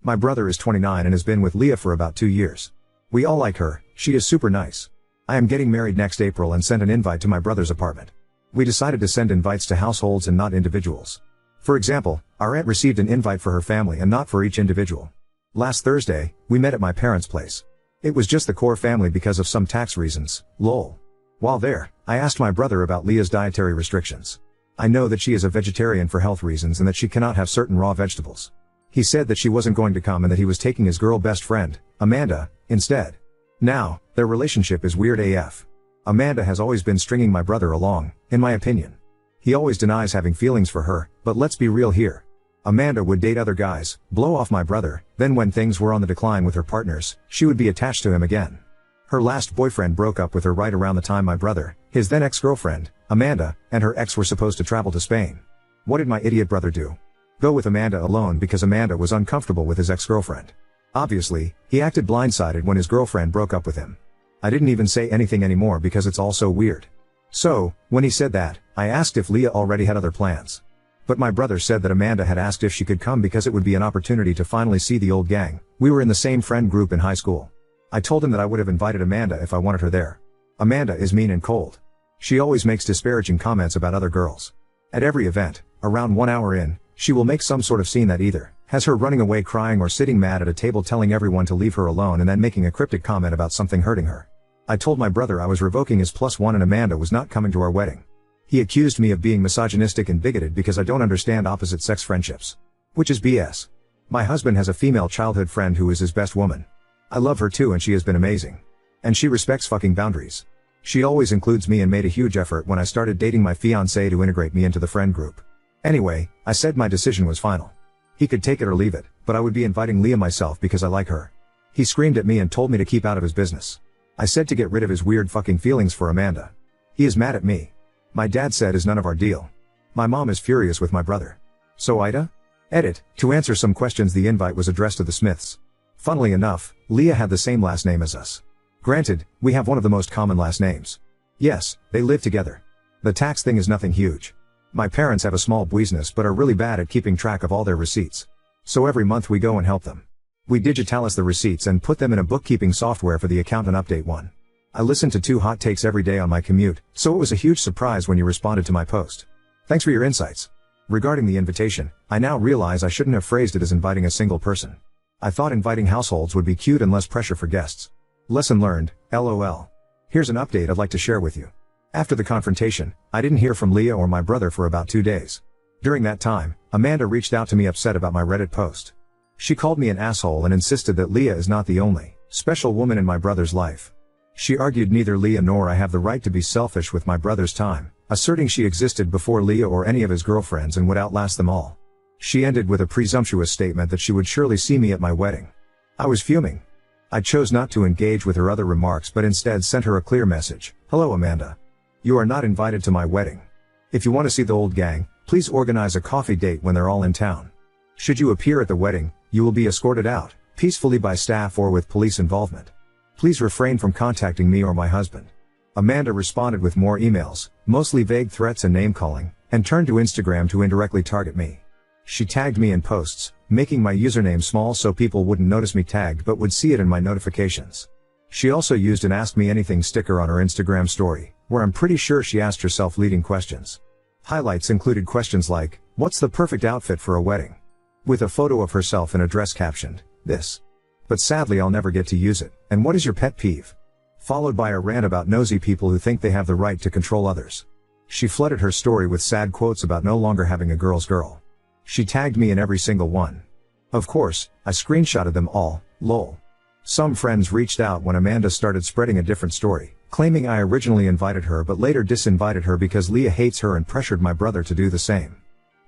My brother is 29 and has been with Leah for about 2 years. We all like her, she is super nice. I am getting married next April and sent an invite to my brother's apartment. We decided to send invites to households and not individuals. For example, our aunt received an invite for her family and not for each individual. Last Thursday, we met at my parents' place. It was just the core family because of some tax reasons, lol. While there, I asked my brother about Leah's dietary restrictions. I know that she is a vegetarian for health reasons and that she cannot have certain raw vegetables. He said that she wasn't going to come and that he was taking his girl best friend, Amanda, instead. Now, their relationship is weird AF. Amanda has always been stringing my brother along, in my opinion. He always denies having feelings for her, but let's be real here. Amanda would date other guys, blow off my brother, then when things were on the decline with her partners, she would be attached to him again. Her last boyfriend broke up with her right around the time my brother, his then ex-girlfriend, Amanda, and her ex were supposed to travel to Spain. What did my idiot brother do? Go with Amanda alone because Amanda was uncomfortable with his ex-girlfriend. Obviously, he acted blindsided when his girlfriend broke up with him. I didn't even say anything anymore because it's all so weird. So, when he said that, I asked if Leah already had other plans. But my brother said that Amanda had asked if she could come because it would be an opportunity to finally see the old gang. We were in the same friend group in high school. I told him that I would have invited Amanda if I wanted her there. Amanda is mean and cold. She always makes disparaging comments about other girls. At every event, around 1 hour in, she will make some sort of scene that either has her running away crying or sitting mad at a table telling everyone to leave her alone and then making a cryptic comment about something hurting her. I told my brother I was revoking his +1 and Amanda was not coming to our wedding. He accused me of being misogynistic and bigoted because I don't understand opposite sex friendships. Which is BS. My husband has a female childhood friend who is his best woman. I love her too and she has been amazing. And she respects fucking boundaries. She always includes me and made a huge effort when I started dating my fiancé to integrate me into the friend group. Anyway, I said my decision was final. He could take it or leave it, but I would be inviting Leah myself because I like her. He screamed at me and told me to keep out of his business. I said to get rid of his weird fucking feelings for Amanda. He is mad at me. My dad said is none of our deal. My mom is furious with my brother. So Ida? Edit, to answer some questions the invite was addressed to the Smiths. Funnily enough, Leah had the same last name as us. Granted, we have one of the most common last names. Yes, they live together. The tax thing is nothing huge. My parents have a small business but are really bad at keeping track of all their receipts. So every month we go and help them. We digitalize the receipts and put them in a bookkeeping software for the accountant update one. I listen to 2 hot takes every day on my commute, so it was a huge surprise when you responded to my post. Thanks for your insights. Regarding the invitation, I now realize I shouldn't have phrased it as inviting a single person. I thought inviting households would be cute and less pressure for guests. Lesson learned, LOL. Here's an update I'd like to share with you. After the confrontation, I didn't hear from Leah or my brother for about 2 days. During that time, Amanda reached out to me upset about my Reddit post. She called me an asshole and insisted that Leah is not the only special woman in my brother's life. She argued neither Leah nor I have the right to be selfish with my brother's time, asserting she existed before Leah or any of his girlfriends and would outlast them all. She ended with a presumptuous statement that she would surely see me at my wedding. I was fuming. I chose not to engage with her other remarks but instead sent her a clear message. Hello Amanda. You are not invited to my wedding. If you want to see the old gang, please organize a coffee date when they're all in town. Should you appear at the wedding, you will be escorted out, peacefully by staff or with police involvement. Please refrain from contacting me or my husband. Amanda responded with more emails, mostly vague threats and name-calling, and turned to Instagram to indirectly target me. She tagged me in posts, making my username small so people wouldn't notice me tagged but would see it in my notifications. She also used an Ask Me Anything sticker on her Instagram story, where I'm pretty sure she asked herself leading questions. Highlights included questions like, what's the perfect outfit for a wedding? With a photo of herself in a dress captioned, this. But sadly I'll never get to use it, and what is your pet peeve? Followed by a rant about nosy people who think they have the right to control others. She flooded her story with sad quotes about no longer having a girl's girl. She tagged me in every single one. Of course, I screenshotted them all, lol. Some friends reached out when Amanda started spreading a different story, claiming I originally invited her but later disinvited her because Leah hates her and pressured my brother to do the same.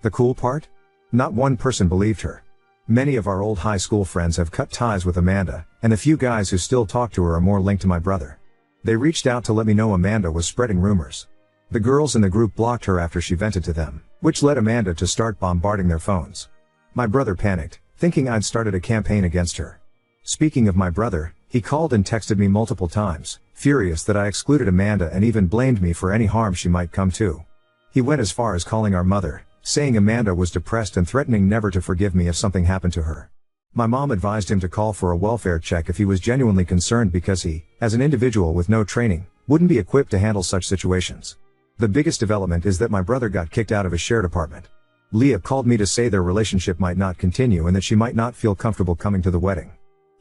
The cool part? Not one person believed her. Many of our old high school friends have cut ties with Amanda, and the few guys who still talk to her are more linked to my brother. They reached out to let me know Amanda was spreading rumors. The girls in the group blocked her after she vented to them, which led Amanda to start bombarding their phones. My brother panicked, thinking I'd started a campaign against her. Speaking of my brother, he called and texted me multiple times, furious that I excluded Amanda and even blamed me for any harm she might come to. He went as far as calling our mother, saying Amanda was depressed and threatening never to forgive me if something happened to her. My mom advised him to call for a welfare check if he was genuinely concerned because he, as an individual with no training, wouldn't be equipped to handle such situations. The biggest development is that my brother got kicked out of his shared apartment. Leah called me to say their relationship might not continue and that she might not feel comfortable coming to the wedding.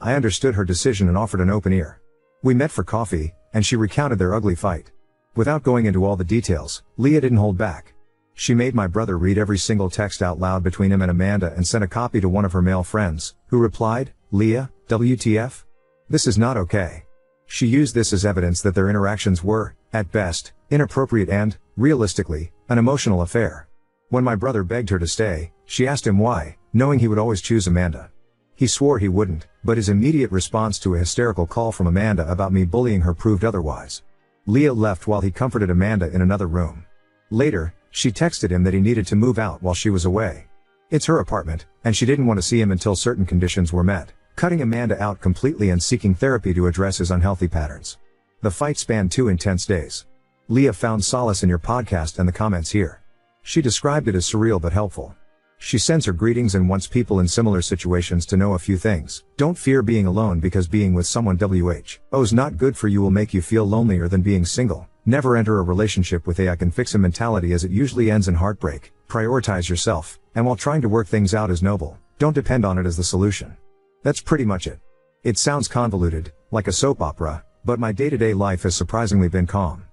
I understood her decision and offered an open ear. We met for coffee, and she recounted their ugly fight. Without going into all the details, Leah didn't hold back. She made my brother read every single text out loud between him and Amanda and sent a copy to one of her male friends, who replied, "Leah, WTF? This is not okay." She used this as evidence that their interactions were, at best, inappropriate and, realistically, an emotional affair. When my brother begged her to stay, she asked him why, knowing he would always choose Amanda. He swore he wouldn't, but his immediate response to a hysterical call from Amanda about me bullying her proved otherwise. Leah left while he comforted Amanda in another room. Later, she texted him that he needed to move out while she was away. It's her apartment, and she didn't want to see him until certain conditions were met, cutting Amanda out completely and seeking therapy to address his unhealthy patterns. The fight spanned 2 intense days. Leah found solace in your podcast and the comments here. She described it as surreal but helpful. She sends her greetings and wants people in similar situations to know a few things. Don't fear being alone because being with someone who's not good for you will make you feel lonelier than being single. Never enter a relationship with a "I can fix a" mentality, as it usually ends in heartbreak. Prioritize yourself, and while trying to work things out is noble, don't depend on it as the solution. That's pretty much it. It sounds convoluted, like a soap opera, but my day-to-day life has surprisingly been calm.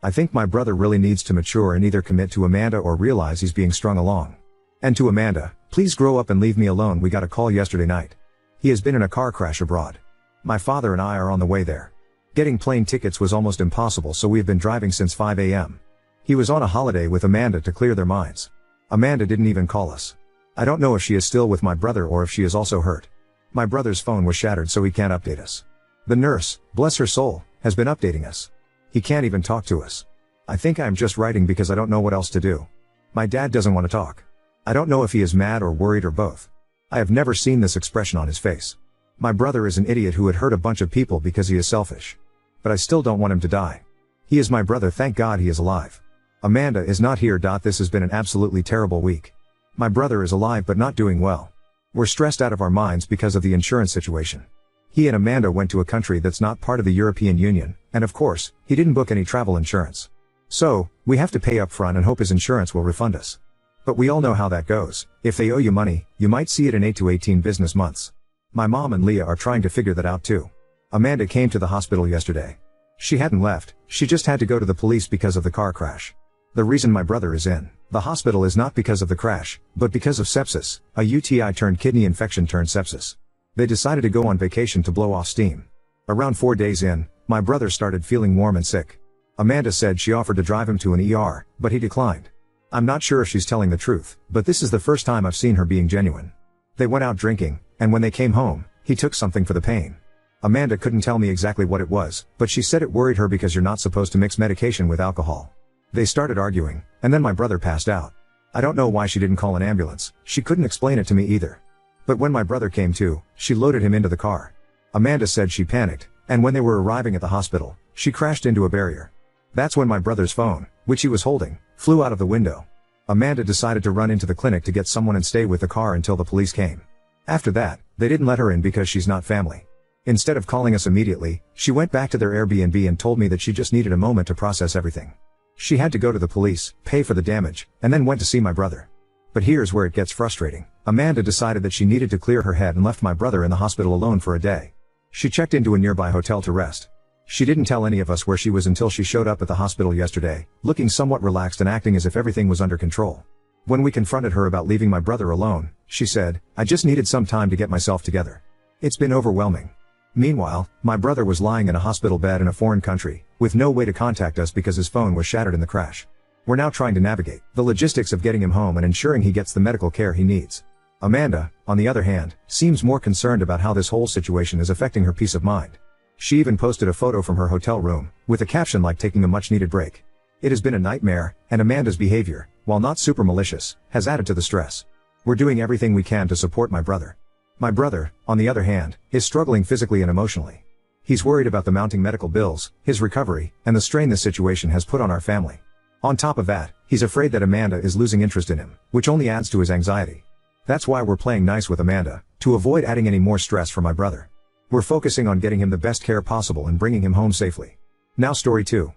I think my brother really needs to mature and either commit to Amanda or realize he's being strung along. And to Amanda, please grow up and leave me alone. We got a call yesterday night. He has been in a car crash abroad. My father and I are on the way there. Getting plane tickets was almost impossible, so we've been driving since 5 a.m. He was on a holiday with Amanda to clear their minds. Amanda didn't even call us. I don't know if she is still with my brother or if she is also hurt. My brother's phone was shattered, so he can't update us. The nurse, bless her soul, has been updating us. He can't even talk to us. I think I'm just writing because I don't know what else to do. My dad doesn't want to talk. I don't know if he is mad or worried or both. I have never seen this expression on his face. My brother is an idiot who would hurt a bunch of people because he is selfish. But I still don't want him to die. He is my brother, thank God he is alive. Amanda is not here. This has been an absolutely terrible week. My brother is alive but not doing well. We're stressed out of our minds because of the insurance situation. He and Amanda went to a country that's not part of the European Union, and of course, he didn't book any travel insurance. So, we have to pay up front and hope his insurance will refund us. But we all know how that goes. If they owe you money, you might see it in 8 to 18 business months. My mom and Leah are trying to figure that out too. Amanda came to the hospital yesterday. She hadn't left, she just had to go to the police because of the car crash. The reason my brother is in the hospital is not because of the crash, but because of sepsis, a UTI turned kidney infection turned sepsis. They decided to go on vacation to blow off steam. Around 4 days in, my brother started feeling warm and sick. Amanda said she offered to drive him to an ER, but he declined. I'm not sure if she's telling the truth, but this is the first time I've seen her being genuine. They went out drinking, and when they came home, he took something for the pain. Amanda couldn't tell me exactly what it was, but she said it worried her because you're not supposed to mix medication with alcohol. They started arguing, and then my brother passed out. I don't know why she didn't call an ambulance, she couldn't explain it to me either. But when my brother came to, she loaded him into the car. Amanda said she panicked, and when they were arriving at the hospital, she crashed into a barrier. That's when my brother's phone, which he was holding, flew out of the window. Amanda decided to run into the clinic to get someone and stay with the car until the police came. After that, they didn't let her in because she's not family. Instead of calling us immediately, she went back to their Airbnb and told me that she just needed a moment to process everything. She had to go to the police, pay for the damage, and then went to see my brother. But here's where it gets frustrating. Amanda decided that she needed to clear her head and left my brother in the hospital alone for a day. She checked into a nearby hotel to rest. She didn't tell any of us where she was until she showed up at the hospital yesterday, looking somewhat relaxed and acting as if everything was under control. When we confronted her about leaving my brother alone, she said, "I just needed some time to get myself together. It's been overwhelming." Meanwhile, my brother was lying in a hospital bed in a foreign country, with no way to contact us because his phone was shattered in the crash. We're now trying to navigate the logistics of getting him home and ensuring he gets the medical care he needs. Amanda, on the other hand, seems more concerned about how this whole situation is affecting her peace of mind. She even posted a photo from her hotel room, with a caption like taking a much-needed break. It has been a nightmare, and Amanda's behavior, while not super malicious, has added to the stress. We're doing everything we can to support my brother. My brother, on the other hand, is struggling physically and emotionally. He's worried about the mounting medical bills, his recovery, and the strain this situation has put on our family. On top of that, he's afraid that Amanda is losing interest in him, which only adds to his anxiety. That's why we're playing nice with Amanda, to avoid adding any more stress for my brother. We're focusing on getting him the best care possible and bringing him home safely. Now story 2.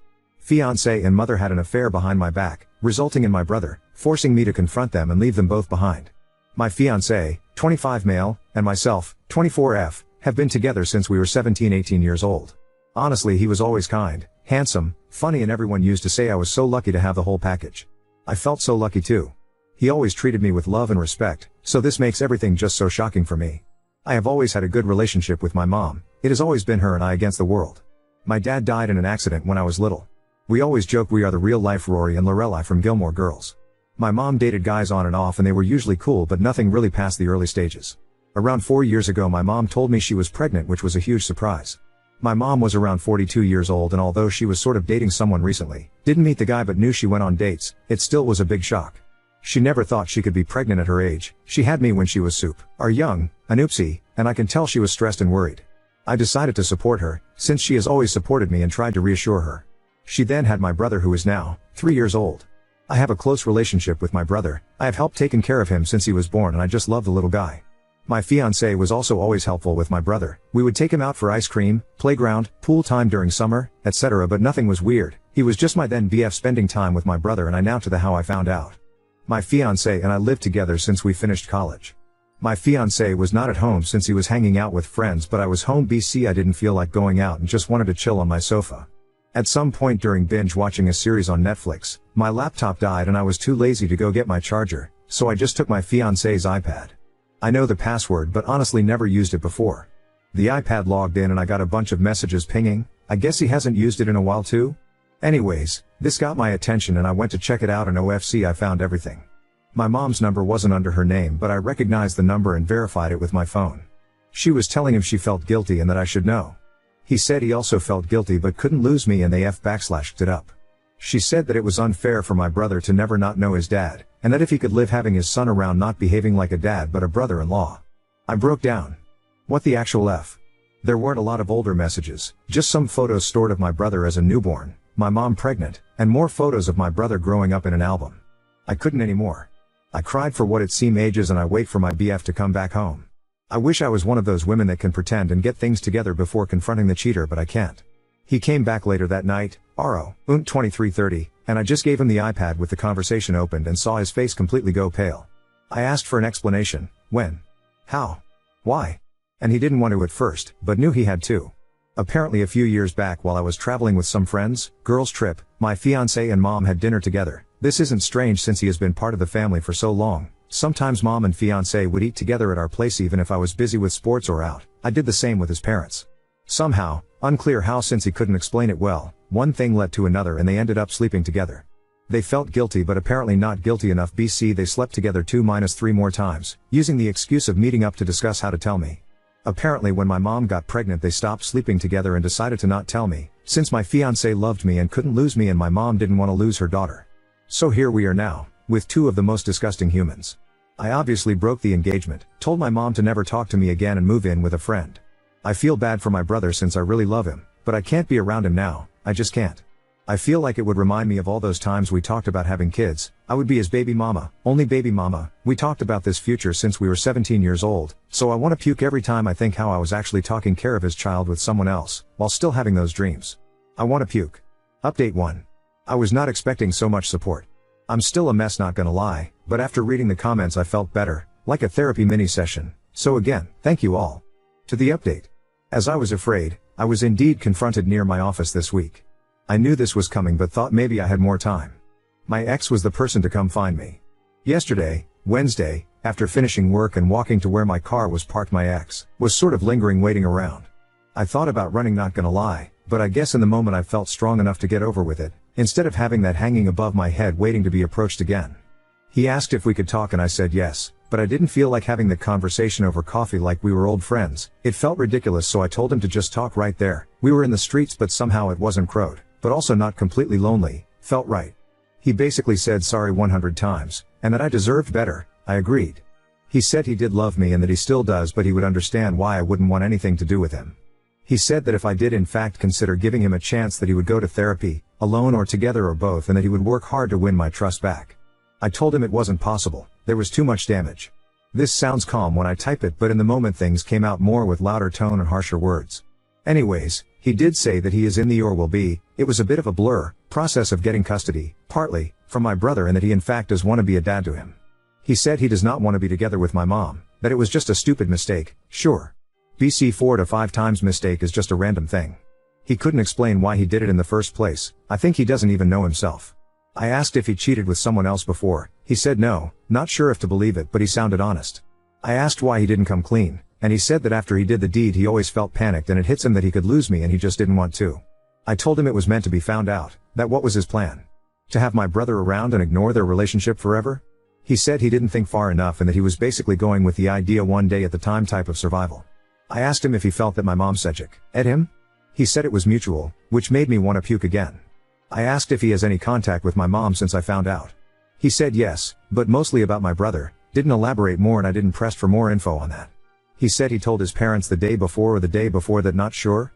Fiancé and mother had an affair behind my back, resulting in my brother forcing me to confront them and leave them both behind. My fiancé, 25 male, and myself, 24F, have been together since we were 17-18 years old. Honestly, he was always kind, handsome, funny, and everyone used to say I was so lucky to have the whole package. I felt so lucky too. He always treated me with love and respect, so this makes everything just so shocking for me. I have always had a good relationship with my mom. It has always been her and I against the world. My dad died in an accident when I was little. We always joke we are the real life Rory and Lorelai from Gilmore Girls. My mom dated guys on and off and they were usually cool, but nothing really past the early stages. Around 4 years ago my mom told me she was pregnant, which was a huge surprise. My mom was around 42 years old, and although she was sort of dating someone recently, didn't meet the guy but knew she went on dates, it still was a big shock. She never thought she could be pregnant at her age. She had me when she was young, an oopsie, and I can tell she was stressed and worried. I decided to support her, since she has always supported me, and tried to reassure her. She then had my brother, who is now 3 years old. I have a close relationship with my brother. I have helped taken care of him since he was born and I just love the little guy. My fiancé was also always helpful with my brother. We would take him out for ice cream, playground, pool time during summer, etc., but nothing was weird. He was just my then BF spending time with my brother, and I now to the how I found out. My fiancé and I lived together since we finished college. My fiancé was not at home since he was hanging out with friends, but I was home BC. I didn't feel like going out and just wanted to chill on my sofa. At some point during binge watching a series on Netflix, my laptop died and I was too lazy to go get my charger, so I just took my fiancé's iPad. I know the password but honestly never used it before. The iPad logged in and I got a bunch of messages pinging. I guess he hasn't used it in a while too? Anyways, this got my attention and I went to check it out, and OFC I found everything. My mom's number wasn't under her name, but I recognized the number and verified it with my phone. She was telling him she felt guilty and that I should know. He said he also felt guilty but couldn't lose me, and they /backlashed it up. She said that it was unfair for my brother to never not know his dad, and that if he could live having his son around not behaving like a dad but a brother-in-law. I broke down. What the actual F? There weren't a lot of older messages, just some photos stored of my brother as a newborn, my mom pregnant, and more photos of my brother growing up in an album. I couldn't anymore. I cried for what it seemed ages, and I wait for my BF to come back home. I wish I was one of those women that can pretend and get things together before confronting the cheater, but I can't. He came back later that night, RO, 23:30, and I just gave him the iPad with the conversation opened and saw his face completely go pale. I asked for an explanation. When? How? Why? And he didn't want to at first, but knew he had to. Apparently a few years back while I was traveling with some friends, girls trip, my fiancé and mom had dinner together. This isn't strange since he has been part of the family for so long. Sometimes mom and fiancé would eat together at our place even if I was busy with sports or out. I did the same with his parents. Somehow, unclear how since he couldn't explain it well, one thing led to another and they ended up sleeping together. They felt guilty but apparently not guilty enough. BC they slept together 2-3 more times, using the excuse of meeting up to discuss how to tell me. Apparently when my mom got pregnant they stopped sleeping together and decided to not tell me, since my fiancé loved me and couldn't lose me and my mom didn't want to lose her daughter. So here we are now, with two of the most disgusting humans. I obviously broke the engagement, told my mom to never talk to me again and move in with a friend. I feel bad for my brother since I really love him, but I can't be around him now, I just can't. I feel like it would remind me of all those times we talked about having kids. I would be his baby mama, only baby mama. We talked about this future since we were 17 years old, so I want to puke every time I think how I was actually taking care of his child with someone else, while still having those dreams. I want to puke. Update 1. I was not expecting so much support. I'm still a mess, not gonna lie, but after reading the comments I felt better, like a therapy mini session. So again, thank you all. To the update. As I was afraid, I was indeed confronted near my office this week. I knew this was coming but thought maybe I had more time. My ex was the person to come find me. Yesterday, Wednesday, after finishing work and walking to where my car was parked, my ex was sort of lingering, waiting around. I thought about running, not gonna lie, but I guess in the moment I felt strong enough to get over with it, instead of having that hanging above my head waiting to be approached again. He asked if we could talk and I said yes, but I didn't feel like having the conversation over coffee like we were old friends. It felt ridiculous, so I told him to just talk right there. We were in the streets but somehow it wasn't crowded, but also not completely lonely, felt right. He basically said sorry 100 times, and that I deserved better. I agreed. He said he did love me and that he still does, but he would understand why I wouldn't want anything to do with him. He said that if I did in fact consider giving him a chance that he would go to therapy, alone or together or both, and that he would work hard to win my trust back. I told him it wasn't possible, there was too much damage. This sounds calm when I type it, but in the moment things came out more with louder tone and harsher words. Anyways, he did say that he is in the or will be, it was a bit of a blur, process of getting custody, partly, from my brother, and that he in fact does want to be a dad to him. He said he does not want to be together with my mom, that it was just a stupid mistake, sure. BC 4 to 5 times mistake is just a random thing. He couldn't explain why he did it in the first place. I think he doesn't even know himself. I asked if he cheated with someone else before. He said no, not sure if to believe it, but he sounded honest. I asked why he didn't come clean, and he said that after he did the deed he always felt panicked and it hits him that he could lose me and he just didn't want to. I told him it was meant to be found out, that what was his plan? To have my brother around and ignore their relationship forever? He said he didn't think far enough and that he was basically going with the idea one day at the time type of survival. I asked him if he felt that my mom said at him? He said it was mutual, which made me want to puke again. I asked if he has any contact with my mom since I found out. He said yes, but mostly about my brother, didn't elaborate more, and I didn't press for more info on that. He said he told his parents the day before or the day before that not sure,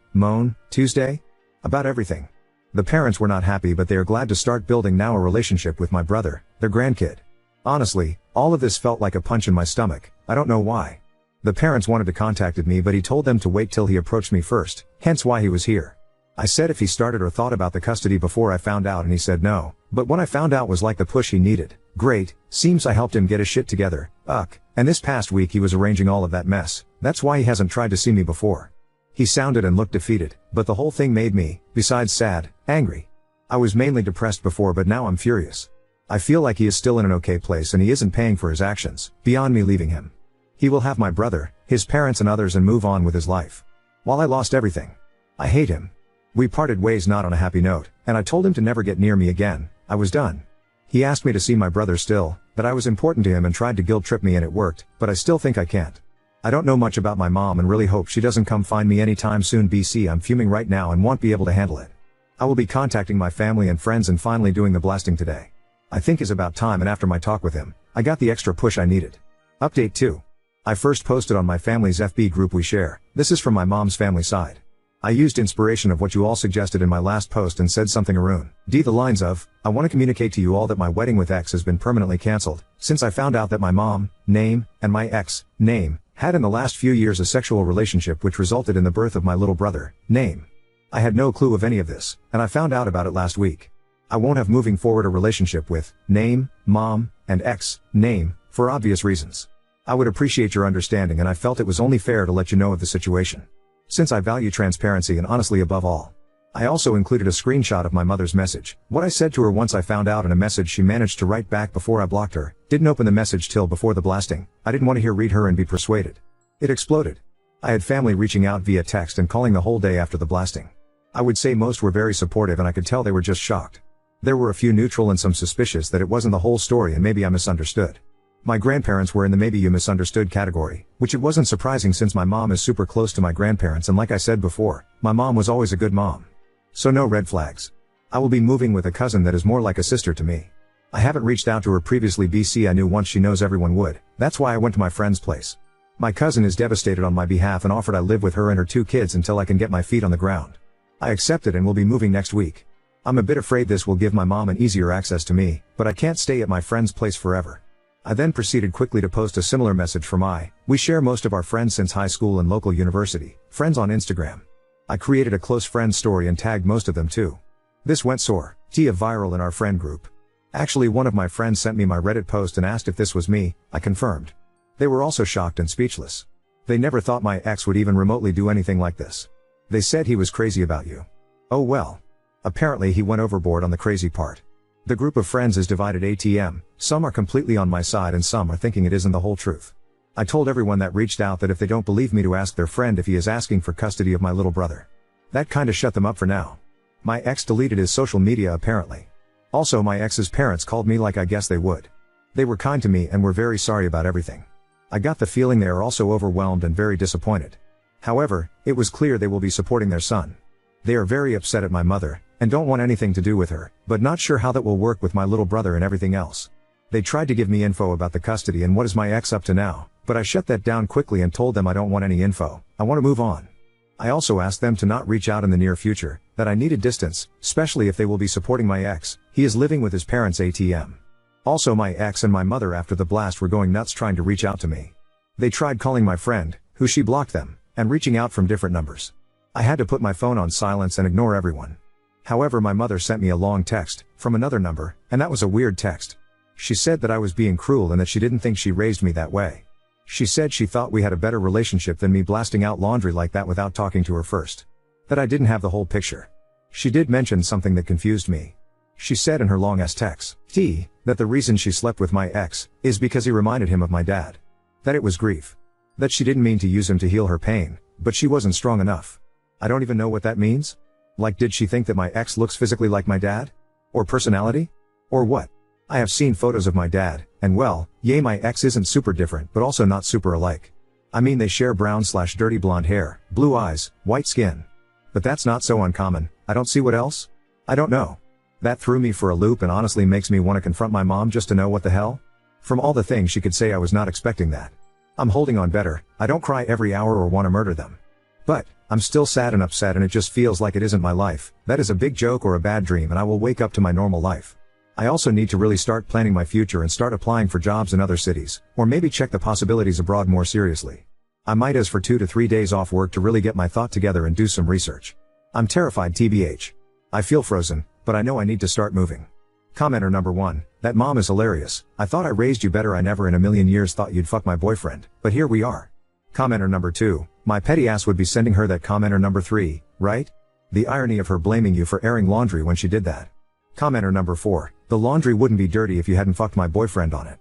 Tuesday? About everything. The parents were not happy, but they are glad to start building now a relationship with my brother, their grandkid. Honestly, all of this felt like a punch in my stomach, I don't know why. The parents wanted to contact me, but he told them to wait till he approached me first, hence why he was here. I said if he started or thought about the custody before I found out, and he said no, but when I found out was like the push he needed. Great, seems I helped him get his shit together, and this past week he was arranging all of that mess, that's why he hasn't tried to see me before. He sounded and looked defeated, but the whole thing made me, besides sad, angry. I was mainly depressed before, but now I'm furious. I feel like he is still in an okay place and he isn't paying for his actions, beyond me leaving him. He will have my brother, his parents and others and move on with his life. While I lost everything. I hate him. We parted ways not on a happy note, and I told him to never get near me again. I was done. He asked me to see my brother still, that I was important to him, and tried to guilt trip me, and it worked, but I still think I can't. I don't know much about my mom and really hope she doesn't come find me anytime soon. BC, I'm fuming right now and won't be able to handle it. I will be contacting my family and friends and finally doing the blasting today. I think is about time, and after my talk with him, I got the extra push I needed. Update 2. I first posted on my family's FB group we share. This is from my mom's family side. I used inspiration of what you all suggested in my last post and said something around the lines of, I want to communicate to you all that my wedding with X has been permanently cancelled, since I found out that my mom, name, and my ex, name, had in the last few years a sexual relationship which resulted in the birth of my little brother, name. I had no clue of any of this, and I found out about it last week. I won't have moving forward a relationship with, name, mom, and ex, name, for obvious reasons. I would appreciate your understanding, and I felt it was only fair to let you know of the situation. Since I value transparency and honestly above all. I also included a screenshot of my mother's message, what I said to her once I found out, and a message she managed to write back before I blocked her. Didn't open the message till before the blasting. I didn't want to read her and be persuaded. It exploded. I had family reaching out via text and calling the whole day after the blasting. I would say most were very supportive, and I could tell they were just shocked. There were a few neutral and some suspicious that it wasn't the whole story and maybe I misunderstood. My grandparents were in the maybe you misunderstood category, which it wasn't surprising since my mom is super close to my grandparents, and like I said before, my mom was always a good mom. So no red flags. I will be moving with a cousin that is more like a sister to me. I haven't reached out to her previously. BC, I knew once she knows everyone would, that's why I went to my friend's place. My cousin is devastated on my behalf and offered I live with her and her 2 kids until I can get my feet on the ground. I accepted and will be moving next week. I'm a bit afraid this will give my mom an easier access to me, but I can't stay at my friend's place forever. I then proceeded quickly to post a similar message from we share most of our friends since high school and local university, friends on Instagram. I created a close friends story and tagged most of them too. This went viral in our friend group. Actually, one of my friends sent me my Reddit post and asked if this was me. I confirmed. They were also shocked and speechless. They never thought my ex would even remotely do anything like this. They said he was crazy about you. Oh well. Apparently he went overboard on the crazy part. The group of friends is divided ATM, some are completely on my side and some are thinking it isn't the whole truth. I told everyone that reached out that if they don't believe me to ask their friend if he is asking for custody of my little brother. That kinda shut them up for now. My ex deleted his social media apparently. Also, my ex's parents called me like I guess they would. They were kind to me and were very sorry about everything. I got the feeling they are also overwhelmed and very disappointed. However, it was clear they will be supporting their son. They are very upset at my mother, and don't want anything to do with her, but not sure how that will work with my little brother and everything else. They tried to give me info about the custody and what is my ex up to now, but I shut that down quickly and told them I don't want any info, I want to move on. I also asked them to not reach out in the near future, that I needed distance, especially if they will be supporting my ex. He is living with his parents ATM. Also, my ex and my mother after the blast were going nuts trying to reach out to me. They tried calling my friend, who she blocked them, and reaching out from different numbers. I had to put my phone on silence and ignore everyone. However, my mother sent me a long text, from another number, and that was a weird text. She said that I was being cruel and that she didn't think she raised me that way. She said she thought we had a better relationship than me blasting out laundry like that without talking to her first. That I didn't have the whole picture. She did mention something that confused me. She said in her long-ass text, that the reason she slept with my ex, is because he reminded him of my dad. That it was grief. That she didn't mean to use him to heal her pain, but she wasn't strong enough. I don't even know what that means. Like, did she think that my ex looks physically like my dad? Or personality? Or what? I have seen photos of my dad, and well, yay, my ex isn't super different but also not super alike. I mean, they share brown/dirty blonde hair, blue eyes, white skin. But that's not so uncommon. I don't see what else. I don't know. That threw me for a loop and honestly makes me want to confront my mom just to know what the hell. From all the things she could say, I was not expecting that. I'm holding on better. I don't cry every hour or want to murder them. But I'm still sad and upset, and it just feels like it isn't my life. That is a big joke or a bad dream, and I will wake up to my normal life. I also need to really start planning my future and start applying for jobs in other cities, or maybe check the possibilities abroad more seriously. I might ask for 2 to 3 days off work to really get my thought together and do some research. I'm terrified, TBH. I feel frozen, but I know I need to start moving. Commenter number 1, that mom is hilarious. I thought I raised you better. I never in a million years thought you'd fuck my boyfriend, but here we are. Commenter number 2, my petty ass would be sending her that. Commenter number 3, right? The irony of her blaming you for airing laundry when she did that. Commenter number 4, the laundry wouldn't be dirty if you hadn't fucked my boyfriend on it.